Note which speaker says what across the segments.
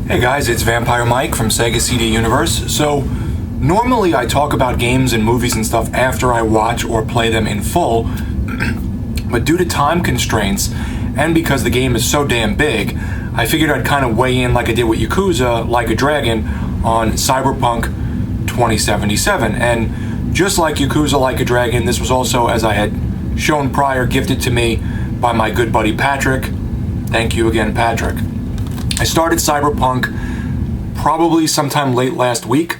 Speaker 1: Hey guys, it's Vampire Mike from Sega CD Universe. So, normally I talk about games and movies and stuff after I watch or play them in full, but due to time constraints, and because the game is so damn big, I figured I'd kind of weigh in like I did with Yakuza, Like a Dragon, on Cyberpunk 2077. And just like Yakuza, Like a Dragon, this was also, as I had shown prior, gifted to me by my good buddy Patrick. Thank you again, Patrick. I started Cyberpunk probably sometime late last week,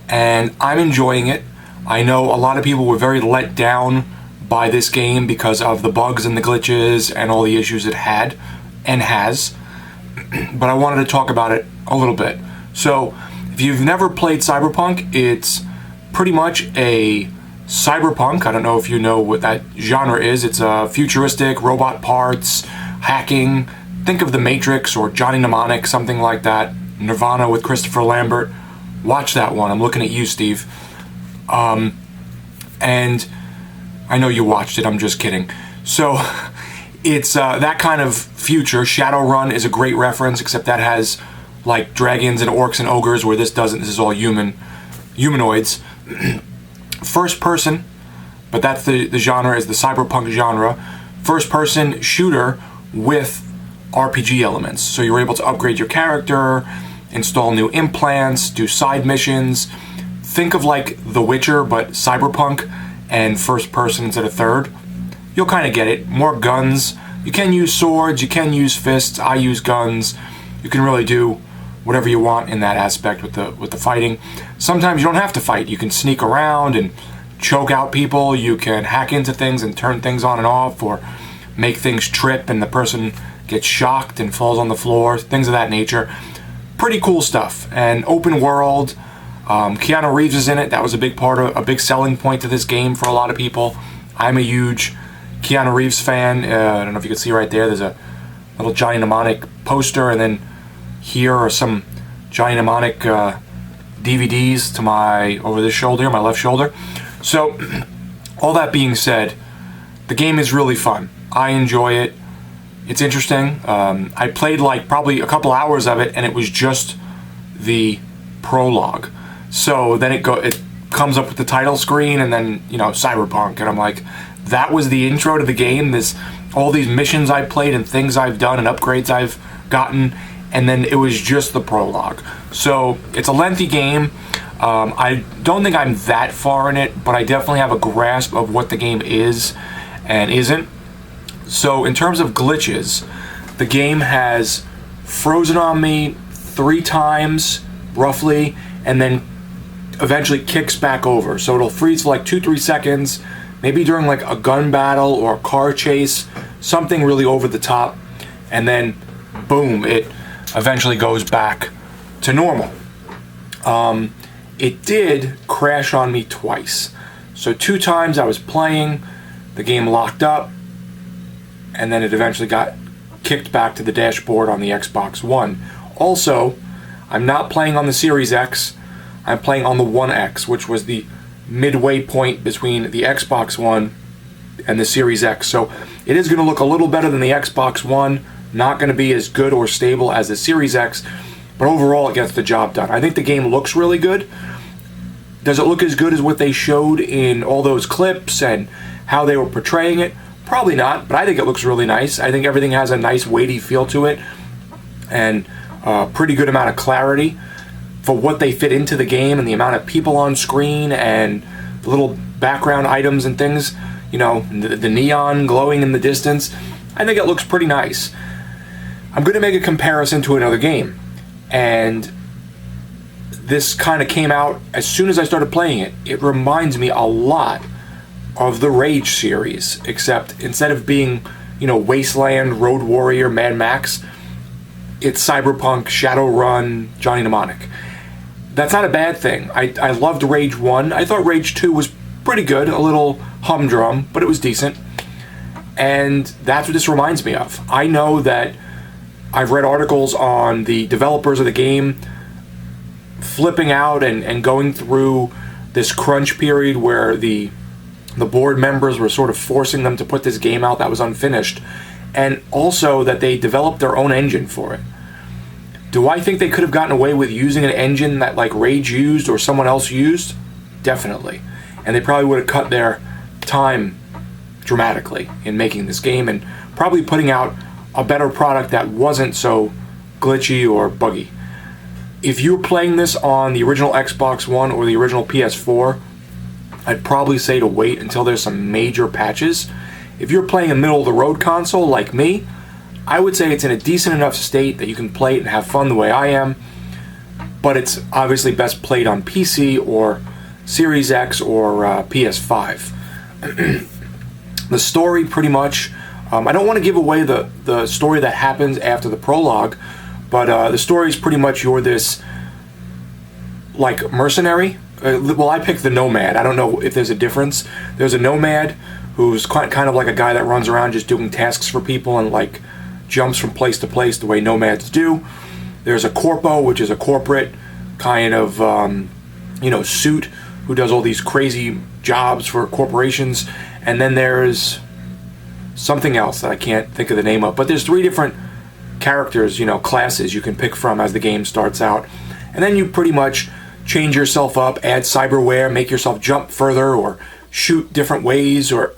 Speaker 1: and I'm enjoying it. I know a lot of people were very let down by this game because of the bugs and the glitches and all the issues it had and has, but I wanted to talk about it a little bit. So, if you've never played Cyberpunk, it's pretty much a cyberpunk. I don't know if you know what that genre is. It's a futuristic, robot parts, hacking. Think of The Matrix or Johnny Mnemonic, something like that. Nirvana with Christopher Lambert. Watch that one. I'm looking at you, Steve. And I know you watched it. I'm just kidding. So it's that kind of future. Shadowrun is a great reference, except that has like dragons and orcs and ogres, where this doesn't. This is all humanoids. First person, but that's the genre, is the cyberpunk genre. First person shooter with RPG elements. So you're able to upgrade your character, install new implants, do side missions. Think of like The Witcher, but cyberpunk and first person instead of third. You'll kind of get it. More guns. You can use swords, you can use fists. I use guns. You can really do whatever you want in that aspect with the fighting. Sometimes you don't have to fight. You can sneak around and choke out people. You can hack into things and turn things on and off, or make things trip and the person gets shocked and falls on the floor, things of that nature. Pretty cool stuff. And open world. Keanu Reeves is in it. That was a big selling point to this game for a lot of people. I'm a huge Keanu Reeves fan. I don't know if you can see right there. There's a little Johnny Mnemonic poster, and then here are some Johnny Mnemonic DVDs to my over this shoulder, my left shoulder. So, all that being said, the game is really fun. I enjoy it. It's interesting. I played like probably a couple hours of it, and it was just the prologue. So then it comes up with the title screen, and then Cyberpunk, and I'm like, that was the intro to the game. All these missions I played and things I've done and upgrades I've gotten, and then it was just the prologue. So it's a lengthy game. I don't think I'm that far in it, but I definitely have a grasp of what the game is and isn't. So in terms of glitches, the game has frozen on me 3 times, roughly, and then eventually kicks back over. So it'll freeze for like 2-3 seconds, maybe during like a gun battle or a car chase, something really over the top, and then boom, it eventually goes back to normal. It did crash on me twice. So 2 times I was playing, the game locked up, and then it eventually got kicked back to the dashboard on the Xbox One. Also, I'm not playing on the Series X, I'm playing on the One X, which was the midway point between the Xbox One and the Series X. So it is going to look a little better than the Xbox One, not going to be as good or stable as the Series X, but overall it gets the job done. I think the game looks really good. Does it look as good as what they showed in all those clips and how they were portraying it? Probably not, but I think it looks really nice. I think everything has a nice weighty feel to it, and a pretty good amount of clarity for what they fit into the game, and the amount of people on screen, and the little background items and things, the neon glowing in the distance. I think it looks pretty nice. I'm going to make a comparison to another game, and this kind of came out as soon as I started playing it. It reminds me a lot of the Rage series, except instead of being, Wasteland, Road Warrior, Mad Max, it's Cyberpunk, Shadowrun, Johnny Mnemonic. That's not a bad thing. I loved Rage 1. I thought Rage 2 was pretty good, a little humdrum, but it was decent. And that's what this reminds me of. I know that I've read articles on the developers of the game flipping out and going through this crunch period where the board members were sort of forcing them to put this game out that was unfinished, and also that they developed their own engine for it. Do I think they could have gotten away with using an engine that like Rage used or someone else used? Definitely. And they probably would have cut their time dramatically in making this game and probably putting out a better product that wasn't so glitchy or buggy. If you were playing this on the original Xbox One or the original PS4, I'd probably say to wait until there's some major patches. If you're playing a middle-of-the-road console like me, I would say it's in a decent enough state that you can play it and have fun the way I am, but it's obviously best played on PC or Series X or PS5. The story, pretty much, I don't want to give away the story that happens after the prologue, but the story is pretty much you're this, like, mercenary. Well, I picked the Nomad. I don't know if there's a difference. There's a Nomad who's kind of like a guy that runs around just doing tasks for people and, like, jumps from place to place the way nomads do. There's a corpo, which is a corporate kind of, suit who does all these crazy jobs for corporations. And then there's something else that I can't think of the name of. But there's 3 different characters, classes you can pick from as the game starts out. And then you pretty much change yourself up, add cyberware, make yourself jump further or shoot different ways or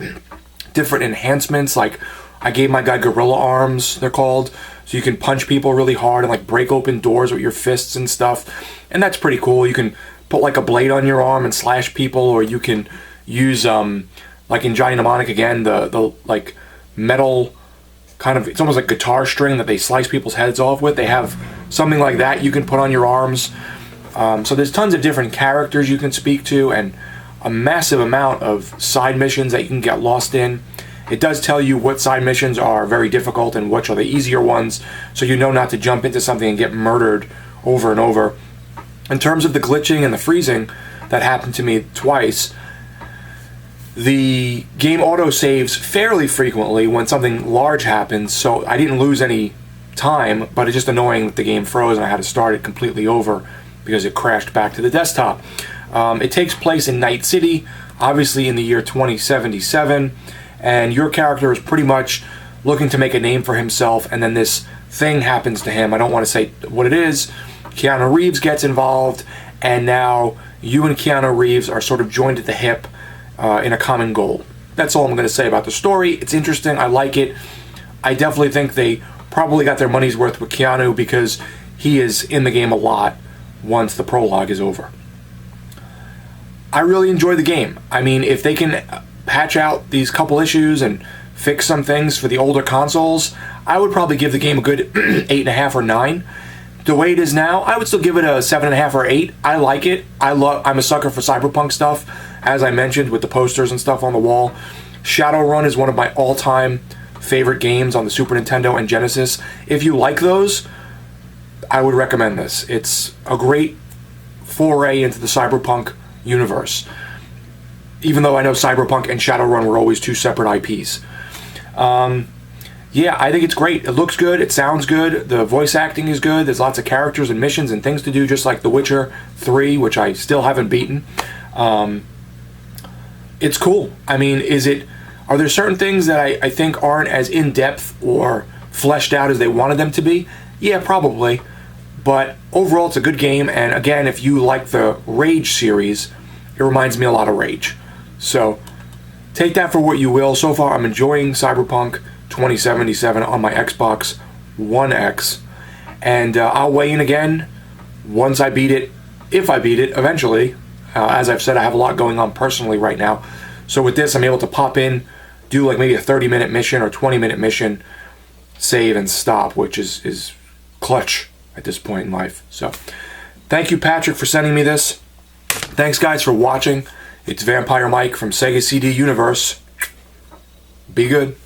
Speaker 1: different enhancements. Like I gave my guy gorilla arms, they're called, so you can punch people really hard and like break open doors with your fists and stuff. And that's pretty cool. You can put like a blade on your arm and slash people, or you can use like in Johnny Mnemonic again, the like metal kind of, it's almost like guitar string that they slice people's heads off with. They have something like that you can put on your arms. So there's tons of different characters you can speak to and a massive amount of side missions that you can get lost in. It does tell you what side missions are very difficult and which are the easier ones, so you know not to jump into something and get murdered over and over. In terms of the glitching and the freezing that happened to me twice, the game auto-saves fairly frequently when something large happens, so I didn't lose any time, but it's just annoying that the game froze and I had to start it completely over because it crashed back to the desktop. It takes place in Night City, obviously in the year 2077, and your character is pretty much looking to make a name for himself, and then this thing happens to him. I don't want to say what it is. Keanu Reeves gets involved, and now you and Keanu Reeves are sort of joined at the hip in a common goal. That's all I'm going to say about the story. It's interesting. I like it. I definitely think they probably got their money's worth with Keanu because he is in the game a lot once the prologue is over. I really enjoy the game. I mean, if they can patch out these couple issues and fix some things for the older consoles, I would probably give the game a good 8.5 or 9. The way it is now, I would still give it a 7.5 or 8. I like it. I'm a sucker for Cyberpunk stuff, as I mentioned, with the posters and stuff on the wall. Shadowrun is one of my all-time favorite games on the Super Nintendo and Genesis. If you like those, I would recommend this. It's a great foray into the Cyberpunk universe, even though I know Cyberpunk and Shadowrun were always 2 separate IPs. Yeah, I think it's great. It looks good. It sounds good. The voice acting is good. There's lots of characters and missions and things to do, just like The Witcher 3, which I still haven't beaten. It's cool. I mean, are there certain things that I think aren't as in-depth or fleshed out as they wanted them to be? Yeah, probably. But overall, it's a good game. And again, if you like the Rage series, it reminds me a lot of Rage. So take that for what you will. So far, I'm enjoying Cyberpunk 2077 on my Xbox One X. And I'll weigh in again once I beat it, if I beat it eventually. As I've said, I have a lot going on personally right now. So with this, I'm able to pop in, do like maybe a 30-minute mission or 20-minute mission, save and stop, which is clutch at this point in life. So thank you, Patrick, for sending me this. Thanks, guys, for watching. It's Vampire Mike from Sega CD Universe. Be good.